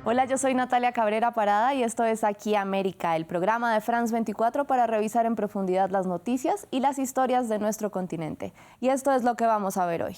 Hola, yo soy Natalia Cabrera Parada y esto es Aquí América, el programa de France 24 para revisar en profundidad las noticias y las historias de nuestro continente. Y esto es lo que vamos a ver hoy.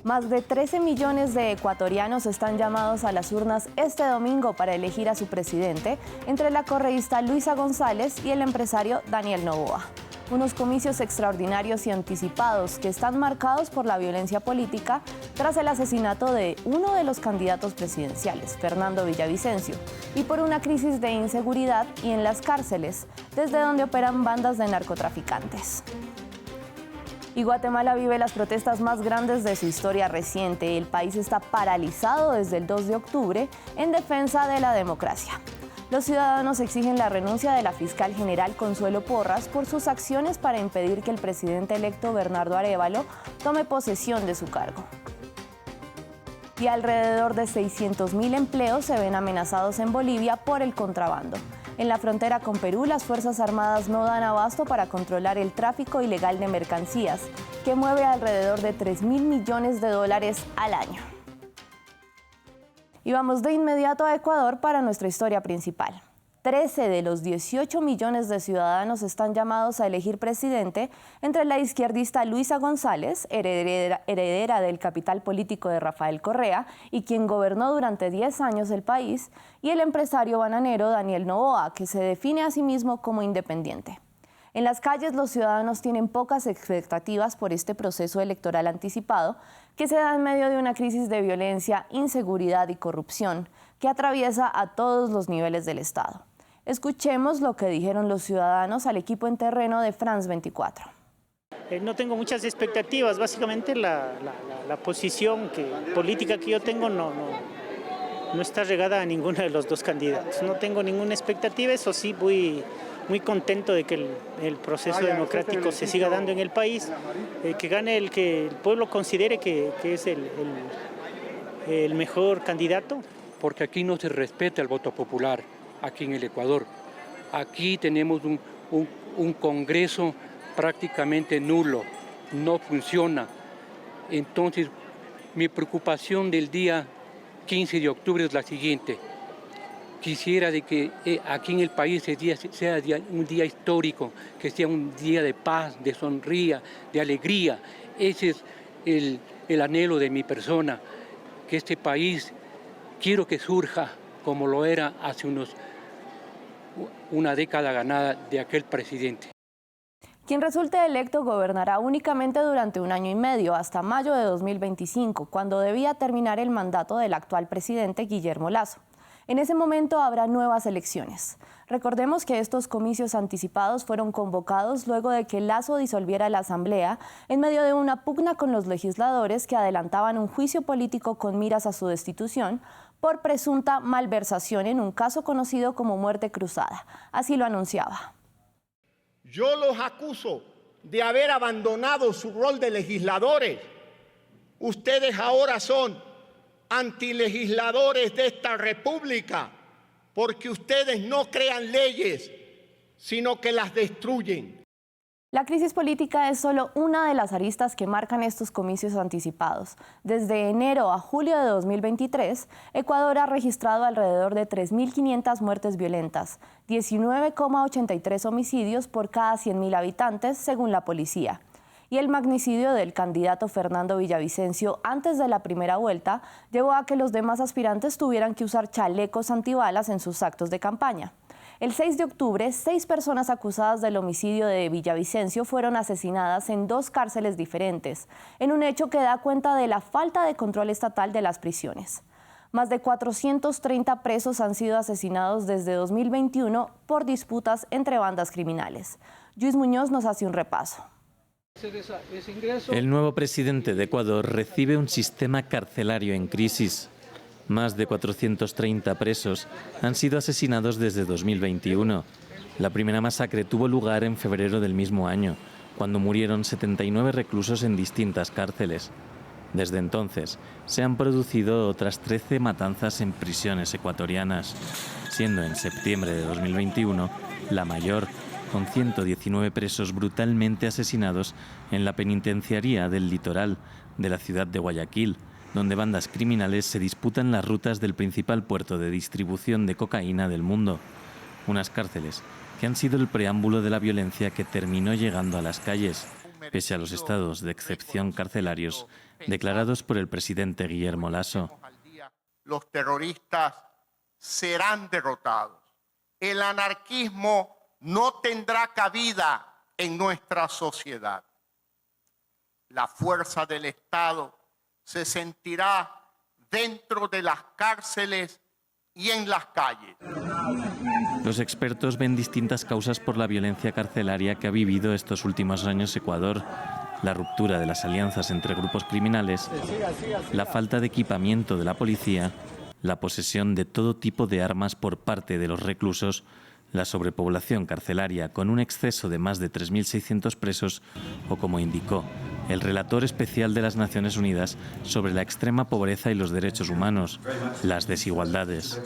Más de 13 millones de ecuatorianos están llamados a las urnas este domingo para elegir a su presidente, entre la correísta Luisa González y el empresario Daniel Noboa. Unos comicios extraordinarios y anticipados que están marcados por la violencia política tras el asesinato de uno de los candidatos presidenciales, Fernando Villavicencio, y por una crisis de inseguridad y en las cárceles, desde donde operan bandas de narcotraficantes. Y Guatemala vive las protestas más grandes de su historia reciente. El país está paralizado desde el 2 de octubre en defensa de la democracia. Los ciudadanos exigen la renuncia de la fiscal general Consuelo Porras por sus acciones para impedir que el presidente electo Bernardo Arévalo tome posesión de su cargo. Y alrededor de 600.000 empleos se ven amenazados en Bolivia por el contrabando. En la frontera con Perú, las Fuerzas Armadas no dan abasto para controlar el tráfico ilegal de mercancías, que mueve alrededor de $3.000 millones al año. Y vamos de inmediato a Ecuador para nuestra historia principal. 13 de los 18 millones de ciudadanos están llamados a elegir presidente entre la izquierdista Luisa González, heredera del capital político de Rafael Correa y quien gobernó durante 10 años el país, y el empresario bananero Daniel Noboa, que se define a sí mismo como independiente. En las calles, los ciudadanos tienen pocas expectativas por este proceso electoral anticipado que se da en medio de una crisis de violencia, inseguridad y corrupción que atraviesa a todos los niveles del Estado. Escuchemos lo que dijeron los ciudadanos al equipo en terreno de France 24. No tengo muchas expectativas, básicamente la posición política que yo tengo no está regada a ninguno de los dos candidatos. No tengo ninguna expectativa, eso sí, muy contento de que el proceso democrático se siga dando en el país, que gane el que el pueblo considere que es el mejor candidato. Porque aquí no se respeta el voto popular, aquí en el Ecuador. Aquí tenemos un Congreso prácticamente nulo, no funciona. Entonces, mi preocupación del día 15 de octubre es la siguiente. Quisiera de que aquí en el país sea un día histórico, que sea un día de paz, de sonrisa, de alegría. Ese es el anhelo de mi persona, que este país quiero que surja como lo era hace una década ganada de aquel presidente. Quien resulte electo gobernará únicamente durante 1 año y medio, hasta mayo de 2025, cuando debía terminar el mandato del actual presidente Guillermo Lasso. En ese momento habrá nuevas elecciones. Recordemos que estos comicios anticipados fueron convocados luego de que Lasso disolviera la Asamblea en medio de una pugna con los legisladores que adelantaban un juicio político con miras a su destitución por presunta malversación en un caso conocido como muerte cruzada. Así lo anunciaba. Yo los acuso de haber abandonado su rol de legisladores. Ustedes ahora son antilegisladores de esta república, porque ustedes no crean leyes, sino que las destruyen. La crisis política es solo una de las aristas que marcan estos comicios anticipados. Desde enero a julio de 2023, Ecuador ha registrado alrededor de 3.500 muertes violentas, 19,83 homicidios por cada 100.000 habitantes, según la policía. Y el magnicidio del candidato Fernando Villavicencio antes de la primera vuelta llevó a que los demás aspirantes tuvieran que usar chalecos antibalas en sus actos de campaña. El 6 de octubre, 6 personas acusadas del homicidio de Villavicencio fueron asesinadas en 2 cárceles diferentes, en un hecho que da cuenta de la falta de control estatal de las prisiones. Más de 430 presos han sido asesinados desde 2021 por disputas entre bandas criminales. Luis Muñoz nos hace un repaso. El nuevo presidente de Ecuador recibe un sistema carcelario en crisis. Más de 430 presos han sido asesinados desde 2021. La primera masacre tuvo lugar en febrero del mismo año, cuando murieron 79 reclusos en distintas cárceles. Desde entonces, se han producido otras 13 matanzas en prisiones ecuatorianas, siendo en septiembre de 2021 la mayor, con 119 presos brutalmente asesinados en la penitenciaría del litoral de la ciudad de Guayaquil, donde bandas criminales se disputan las rutas del principal puerto de distribución de cocaína del mundo. Unas cárceles que han sido el preámbulo de la violencia que terminó llegando a las calles, pese a los estados de excepción carcelarios declarados por el presidente Guillermo Lasso. Los terroristas serán derrotados. El anarquismo no tendrá cabida en nuestra sociedad. La fuerza del Estado se sentirá dentro de las cárceles y en las calles. Los expertos ven distintas causas por la violencia carcelaria que ha vivido estos últimos años Ecuador: la ruptura de las alianzas entre grupos criminales, la falta de equipamiento de la policía, la posesión de todo tipo de armas por parte de los reclusos, la sobrepoblación carcelaria con un exceso de más de 3.600 presos o, como indicó el relator especial de las Naciones Unidas sobre la extrema pobreza y los derechos humanos, las desigualdades.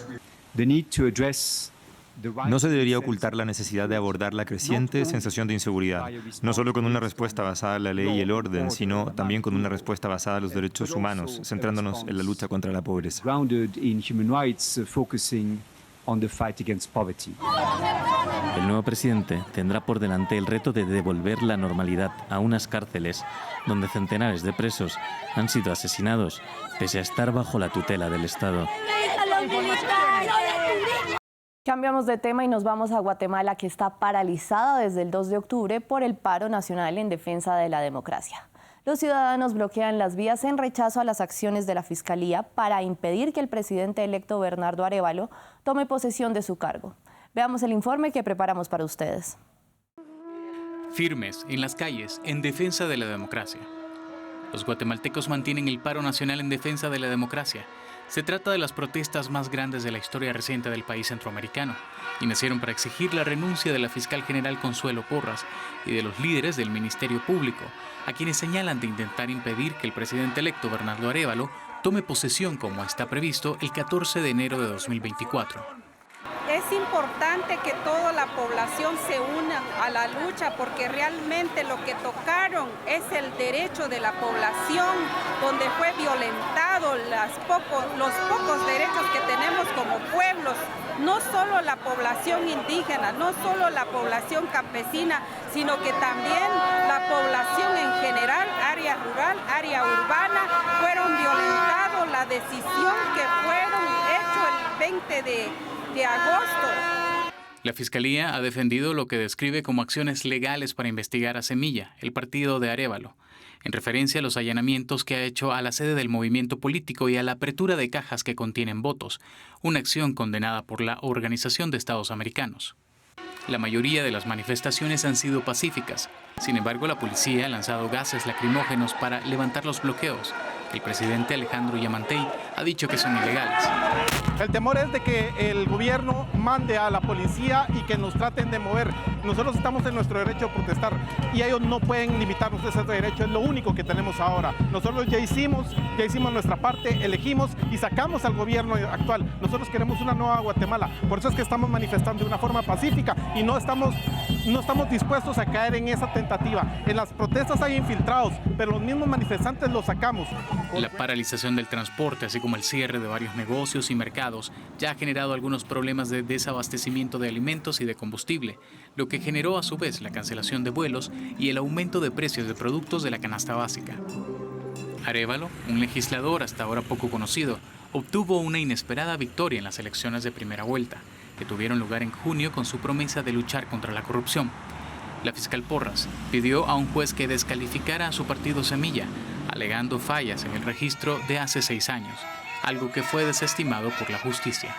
No se debería ocultar la necesidad de abordar la creciente sensación de inseguridad, no solo con una respuesta basada en la ley y el orden, sino también con una respuesta basada en los derechos humanos, centrándonos en la lucha contra la pobreza. El nuevo presidente tendrá por delante el reto de devolver la normalidad a unas cárceles donde centenares de presos han sido asesinados, pese a estar bajo la tutela del Estado. Cambiamos de tema y nos vamos a Guatemala, que está paralizada desde el 2 de octubre por el paro nacional en defensa de la democracia. Los ciudadanos bloquean las vías en rechazo a las acciones de la Fiscalía para impedir que el presidente electo Bernardo Arévalo tome posesión de su cargo. Veamos el informe que preparamos para ustedes. Firmes en las calles en defensa de la democracia. Los guatemaltecos mantienen el paro nacional en defensa de la democracia. Se trata de las protestas más grandes de la historia reciente del país centroamericano y nacieron para exigir la renuncia de la fiscal general Consuelo Porras y de los líderes del Ministerio Público, a quienes señalan de intentar impedir que el presidente electo Bernardo Arévalo tome posesión como está previsto el 14 de enero de 2024. Es importante que toda la población se una a la lucha, porque realmente lo que tocaron es el derecho de la población, donde fue violentado los pocos derechos que tenemos como pueblos, no solo la población indígena, no solo la población campesina, sino que también la población en general, área rural, área urbana, fueron violentados. La decisión que fueron hecho el 20 de agosto. La Fiscalía ha defendido lo que describe como acciones legales para investigar a Semilla, el partido de Arévalo, en referencia a los allanamientos que ha hecho a la sede del movimiento político y a la apertura de cajas que contienen votos, una acción condenada por la Organización de Estados Americanos. La mayoría de las manifestaciones han sido pacíficas. Sin embargo, la policía ha lanzado gases lacrimógenos para levantar los bloqueos. El presidente Alejandro Yamatei ha dicho que son ilegales. El temor es de que el gobierno mande a la policía y que nos traten de mover. Nosotros estamos en nuestro derecho a protestar y ellos no pueden limitarnos ese derecho, es lo único que tenemos ahora. Nosotros ya hicimos nuestra parte, elegimos y sacamos al gobierno actual. Nosotros queremos una nueva Guatemala, por eso es que estamos manifestando de una forma pacífica y no estamos dispuestos a caer en esa tentativa. En las protestas hay infiltrados, pero los mismos manifestantes los sacamos. La paralización del transporte, así como el cierre de varios negocios y mercados, ya ha generado algunos problemas de desabastecimiento de alimentos y de combustible, lo que generó a su vez la cancelación de vuelos y el aumento de precios de productos de la canasta básica. Arévalo, un legislador hasta ahora poco conocido, obtuvo una inesperada victoria en las elecciones de primera vuelta, que tuvieron lugar en junio con su promesa de luchar contra la corrupción. La fiscal Porras pidió a un juez que descalificara a su partido Semilla, alegando fallas en el registro de hace 6 años, algo que fue desestimado por la justicia.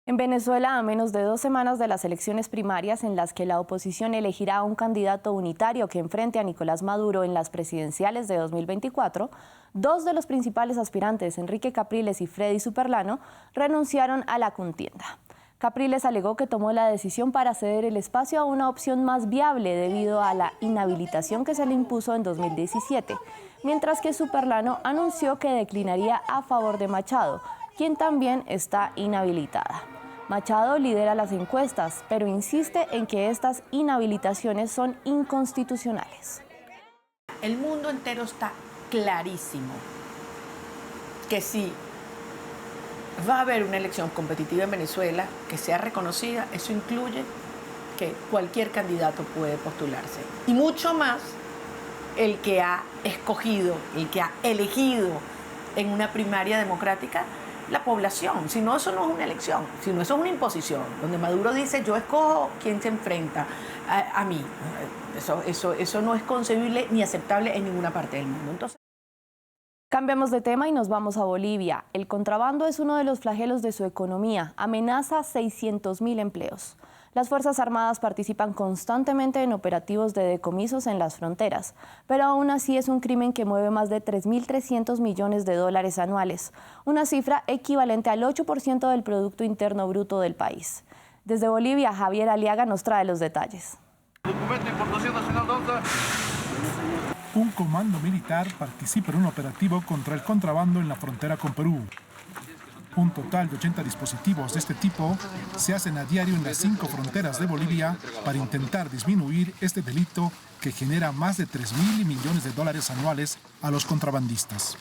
En Venezuela, a menos de 2 semanas de las elecciones primarias en las que la oposición elegirá a un candidato unitario que enfrente a Nicolás Maduro en las presidenciales de 2024, 2 de los principales aspirantes, Enrique Capriles y Freddy Superlano, renunciaron a la contienda. Capriles alegó que tomó la decisión para ceder el espacio a una opción más viable debido a la inhabilitación que se le impuso en 2017, mientras que Superlano anunció que declinaría a favor de Machado, quien también está inhabilitada. Machado lidera las encuestas, pero insiste en que estas inhabilitaciones son inconstitucionales. El mundo entero está clarísimo que si va a haber una elección competitiva en Venezuela que sea reconocida, eso incluye que cualquier candidato puede postularse. Y mucho más el que ha escogido, el que ha elegido en una primaria democrática la población. Si no, eso no es una elección, sino eso es una imposición, donde Maduro dice, yo escojo quién se enfrenta a mí. Eso no es concebible ni aceptable en ninguna parte del mundo. Entonces, cambiamos de tema y nos vamos a Bolivia. El contrabando es uno de los flagelos de su economía. Amenaza 600.000 empleos. Las Fuerzas Armadas participan constantemente en operativos de decomisos en las fronteras, pero aún así es un crimen que mueve más de 3.300 millones de dólares anuales, una cifra equivalente al 8% del Producto Interno Bruto del país. Desde Bolivia, Javier Aliaga nos trae los detalles. Documento de importación nacional 11. Un comando militar participa en un operativo contra el contrabando en la frontera con Perú. Un total de 80 dispositivos de este tipo se hacen a diario en las 5 fronteras de Bolivia para intentar disminuir este delito que genera más de 3.000 millones de dólares anuales a los contrabandistas.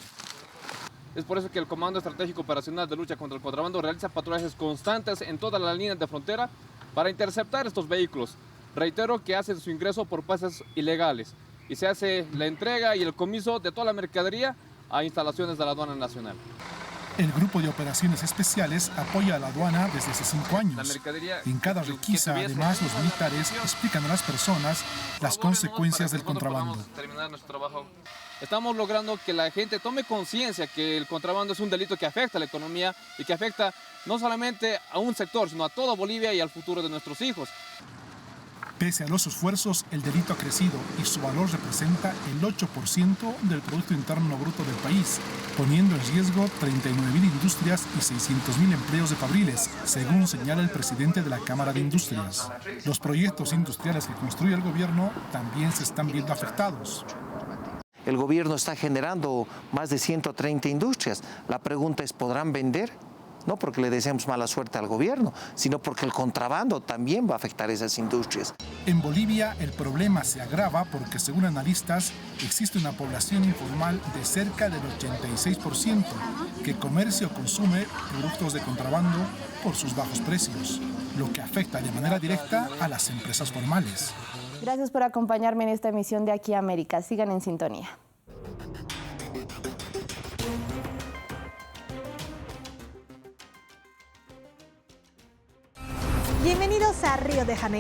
Es por eso que el Comando Estratégico Operacional de Lucha contra el Contrabando realiza patrullajes constantes en todas las líneas de frontera para interceptar estos vehículos. Reitero que hace su ingreso por pases ilegales y se hace la entrega y el comiso de toda la mercadería a instalaciones de la Aduana Nacional. El Grupo de Operaciones Especiales apoya a la aduana desde hace 5 años. En cada requisa, además, los militares explican a las personas las consecuencias del contrabando. Estamos logrando que la gente tome conciencia que el contrabando es un delito que afecta a la economía y que afecta no solamente a un sector, sino a toda Bolivia y al futuro de nuestros hijos. Pese a los esfuerzos, el delito ha crecido y su valor representa el 8% del Producto Interno Bruto del país, poniendo en riesgo 39.000 industrias y 600.000 empleos de fabriles, según señala el presidente de la Cámara de Industrias. Los proyectos industriales que construye el gobierno también se están viendo afectados. El gobierno está generando más de 130 industrias. La pregunta es, ¿podrán vender? No porque le deseamos mala suerte al gobierno, sino porque el contrabando también va a afectar esas industrias. En Bolivia el problema se agrava porque, según analistas, existe una población informal de cerca del 86% que comercia o consume productos de contrabando por sus bajos precios, lo que afecta de manera directa a las empresas formales. Gracias por acompañarme en esta emisión de Aquí América. Sigan en sintonía. Bienvenidos a Río de Janeiro.